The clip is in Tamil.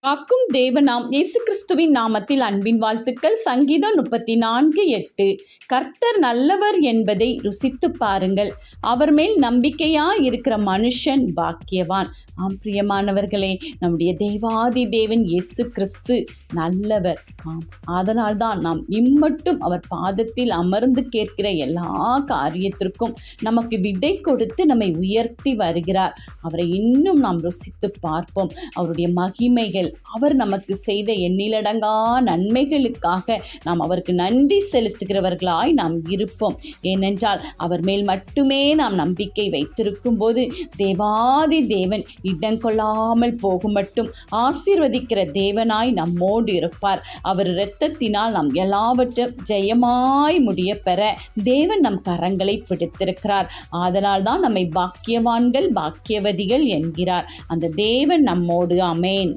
காக்கும் தேவனாம் இயேசு கிறிஸ்துவின் நாமத்தில் அன்பின் வாழ்த்துக்கள். சங்கீதம் 34:8. கர்த்தர் நல்லவர் என்பதை ருசித்து பாருங்கள், அவர் மேல் நம்பிக்கையாயிருக்கிற மனுஷன் பாக்கியவான். ஆம் பிரியமானவர்களே, நம்முடைய தேவாதி தேவன் இயேசு கிறிஸ்து நல்லவர். அதனால்தான் நாம் இம்மட்டும் அவர் பாதத்தில் அமர்ந்து கேட்கிற எல்லா காரியத்திற்கும் நமக்கு விடை கொடுத்து நம்மை உயர்த்தி வருகிறார். அவரை இன்னும் நாம் ருசித்து பார்ப்போம். அவருடைய மகிமைகள், அவர் நமக்கு செய்த எண்ணிலடங்கா நன்மைகளுக்காக நாம் அவருக்கு நன்றி செலுத்துகிறவர்களாய் நாம் இருப்போம். ஏனென்றால் அவர் மேல் மட்டுமே நாம் நம்பிக்கை வைத்திருக்கும் போது தேவாதி தேவன் இடங்கொள்ளாமல் போகும் மட்டும் ஆசீர்வதிக்கிற தேவனாய் நம்மோடு இருப்பார். அவர் இரத்தத்தினால் நாம் எல்லாவற்றும் ஜெயமாய் முடிய பெற தேவன் நம் கரங்களை பிடித்திருக்கிறார். அதனால் தான் நம்மை பாக்கியவான்கள் பாக்கியவதிகள் என்கிறார் அந்த தேவன் நம்மோடு. ஆமென்.